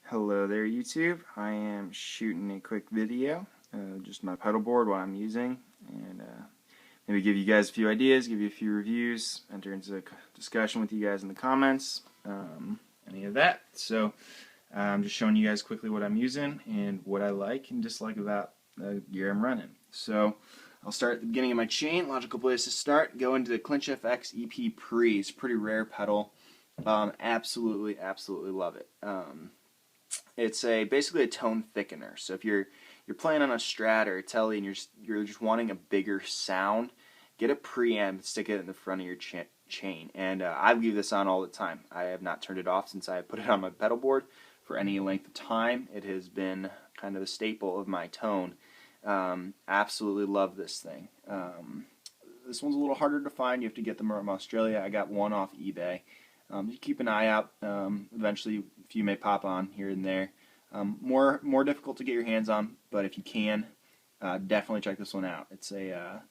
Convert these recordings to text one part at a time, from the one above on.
Hello there YouTube. I am shooting a quick video, just my pedal board, what I'm using, and maybe give you guys a few ideas, give you a few reviews, enter into a discussion with you guys in the comments, any of that. So I'm just showing you guys quickly what I'm using and what I like and dislike about the gear I'm running. So I'll start at the beginning of my chain. Logical place to start, go into the Clinch FX EP Pre. It's a pretty rare pedal. Absolutely love it. It's basically a tone thickener. So if you're playing on a Strat or a Tele and you're just wanting a bigger sound, get a preamp and stick it in the front of your chain. And I leave this on all the time. I have not turned it off since I put it on my pedal board for any length of time. It has been kind of a staple of my tone. Absolutely love this thing. This one's a little harder to find. You have to get them from Australia. I got one off eBay. You keep an eye out. Eventually, a few may pop on here and there. More difficult to get your hands on, but if you can, definitely check this one out. It's a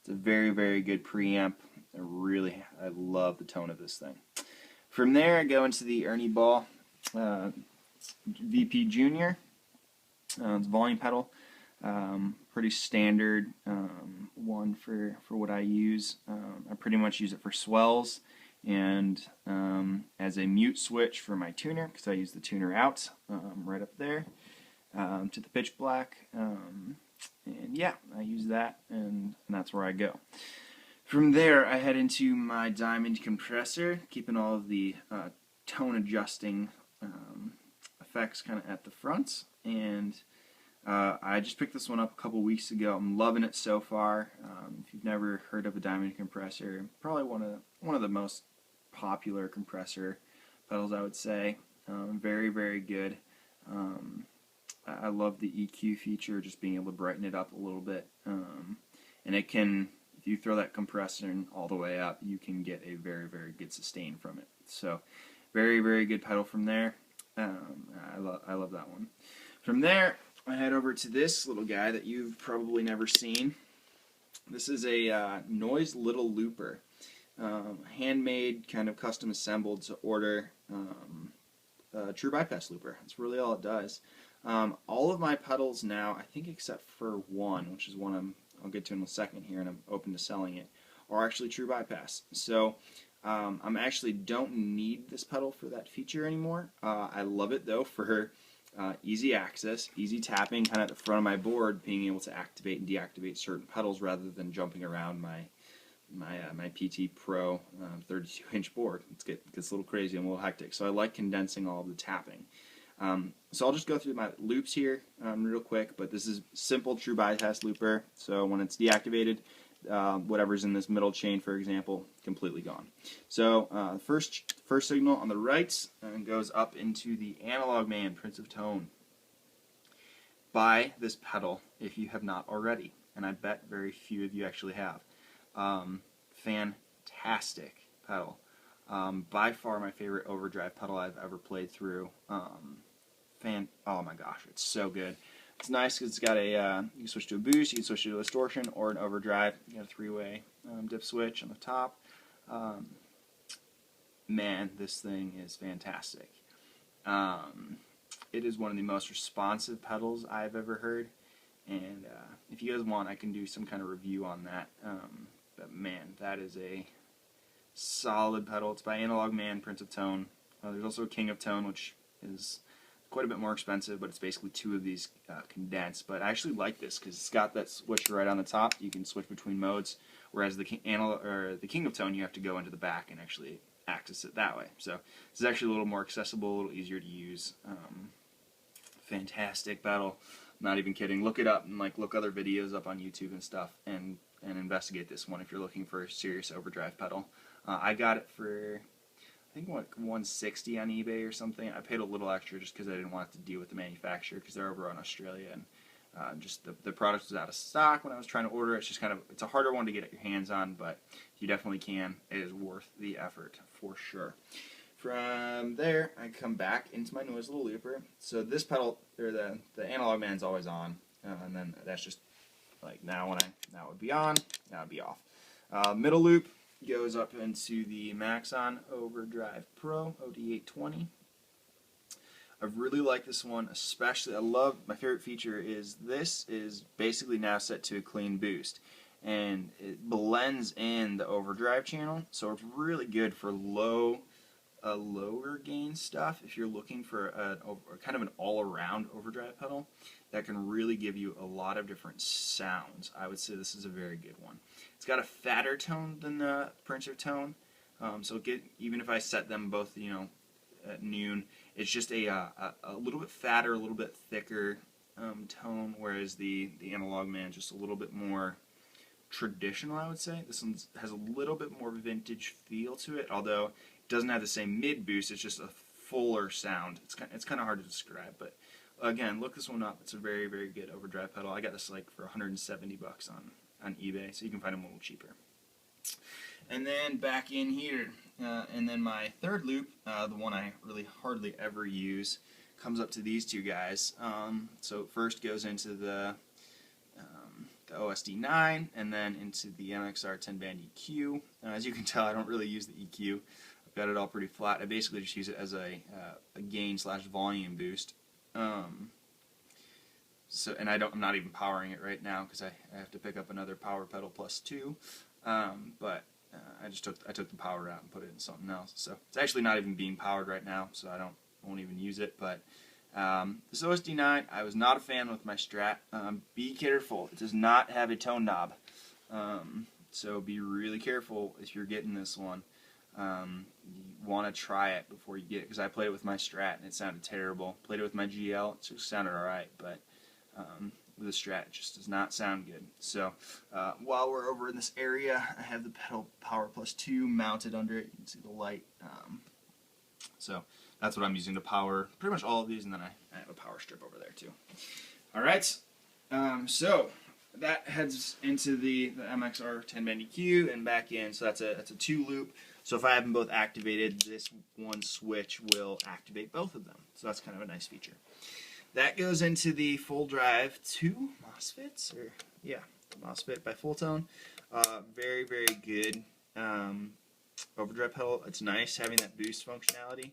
very good preamp. I love the tone of this thing. From there, I go into the Ernie Ball VP Junior. It's a volume pedal. Pretty standard one for what I use. I pretty much use it for swells and as a mute switch for my tuner, because I use the tuner out right up there to the pitch black, and yeah, I use that, and that's where I go. From there, I head into my diamond compressor, keeping all of the tone adjusting effects kind of at the front, and I just picked this one up a couple weeks ago. I'm loving it so far. If you've never heard of a diamond compressor, probably one of the most popular compressor pedals, I would say. Very good. I love the EQ feature, just being able to brighten it up a little bit. And it can, if you throw that compressor all the way up, you can get a very good sustain from it. So very good pedal from there. I love that one. From there, I head over to this little guy that you've probably never seen. This is a Noise Little Looper, handmade, kind of custom assembled to order, true bypass looper. That's really all it does. All of my pedals now, I think except for one, which is one I'll get to in a second here, and I'm open to selling it, are actually true bypass. So I actually don't need this pedal for that feature anymore. I love it though for easy access, easy tapping, kind of at the front of my board, being able to activate and deactivate certain pedals rather than jumping around my PT Pro 32-inch board. It gets a little crazy and a little hectic. So I like condensing all of the tapping. So I'll just go through my loops here real quick, but this is simple true bypass looper. So when it's deactivated, whatever's in this middle chain, for example, completely gone. So first signal on the right goes up into the Analog Man Prince of Tone. Buy this pedal if you have not already, and I bet very few of you actually have. Fantastic pedal. By far my favorite overdrive pedal I've ever played through. Oh my gosh, it's so good. It's nice because it's got a, you can switch to a boost, you can switch to a distortion or an overdrive. You got a three-way dip switch on the top. Man, this thing is fantastic. It is one of the most responsive pedals I've ever heard, and if you guys want, I can do some kind of review on that. But man, that is a solid pedal. It's by Analog Man, Prince of Tone. There's also a King of Tone, which is quite a bit more expensive, but it's basically two of these condensed. But I actually like this because it's got that switch right on the top. You can switch between modes, whereas the King of Tone, you have to go into the back and actually access it that way. So this is actually a little more accessible, a little easier to use. Fantastic pedal. Not even kidding. Look it up and look other videos up on YouTube and stuff, and investigate this one if you're looking for a serious overdrive pedal. I got it for, I think, what, $160 on eBay or something. I paid a little extra just because I didn't want to deal with the manufacturer because they're over in Australia, and just the product was out of stock when I was trying to order it. It's just it's a harder one to get your hands on, but you definitely can. It is worth the effort for sure. From there, I come back into my Noise Little Looper. So this pedal, or the Analog Man's always on, and then that's just like now it would be on, now it would be off. Middle loop goes up into the Maxon Overdrive Pro OD820. I really like this one, especially. I love, my favorite feature is this is basically now set to a clean boost, and it blends in the overdrive channel, so it's really good for lower gain stuff. If you're looking for kind of an all-around overdrive pedal that can really give you a lot of different sounds, I would say this is a very good one. It's got a fatter tone than the Prince of Tone, so even if I set them both, at noon, it's just a little bit fatter, a little bit thicker tone, whereas the Analog Man just a little bit more traditional, I would say. This one has a little bit more vintage feel to it, although it doesn't have the same mid boost. It's just a fuller sound. It's kind of hard to describe, but again, look this one up. It's a very, very good overdrive pedal. I got this like for 170 bucks on eBay, so you can find them a little cheaper. And then back in here, and then my third loop, the one I really hardly ever use, comes up to these two guys. So it first goes into the OSD9, and then into the MXR 10-band EQ. As you can tell, I don't really use the EQ. I've got it all pretty flat. I basically just use it as a gain/volume boost. And I'm not even powering it right now because I have to pick up another power pedal plus 2. But I took the power out and put it in something else. So it's actually not even being powered right now, so I won't even use it. But this OSD9, I was not a fan with my Strat. Be careful; it does not have a tone knob. So be really careful if you're getting this one. You want to try it before you get it, because I played it with my Strat and it sounded terrible. Played it with my GL, it just sounded alright, but with the Strat it just does not sound good. So while we're over in this area, I have the pedal power plus 2 mounted under it. You can see the light. So that's what I'm using to power pretty much all of these, and then I have a power strip over there too. Alright, so that heads into the MXR 10-band EQ and back in, so that's a 2-loop. So if I have them both activated, this one switch will activate both of them. So that's kind of a nice feature. That goes into the Full Drive 2 MOSFETs, MOSFET by Fulltone. Very, very good overdrive pedal. It's nice having that boost functionality.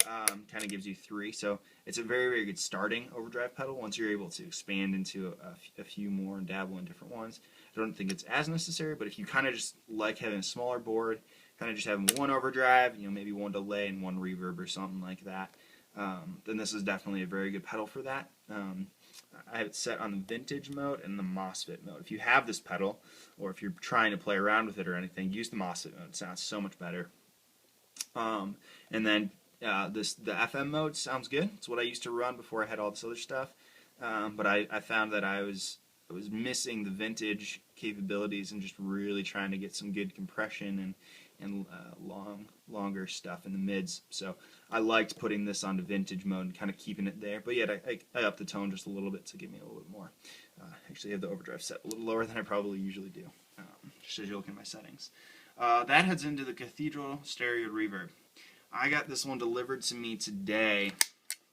Kind of gives you 3, so it's a very, very good starting overdrive pedal. Once you're able to expand into a few more and dabble in different ones, I don't think it's as necessary, but if you kind of just like having a smaller board, kind of just having one overdrive, maybe one delay and one reverb or something like that, then this is definitely a very good pedal for that. I have it set on the vintage mode and the MOSFET mode. If you have this pedal, or if you're trying to play around with it or anything, use the MOSFET mode. It sounds so much better. And then the FM mode sounds good. It's what I used to run before I had all this other stuff. But I found that I was missing the vintage capabilities and just really trying to get some good compression and longer stuff in the mids. So I liked putting this onto vintage mode and kind of keeping it there. But yet I upped the tone just a little bit to give me a little bit more. Actually, I have the overdrive set a little lower than I probably usually do, just as you look at my settings. That heads into the Cathedral Stereo Reverb. I got this one delivered to me today.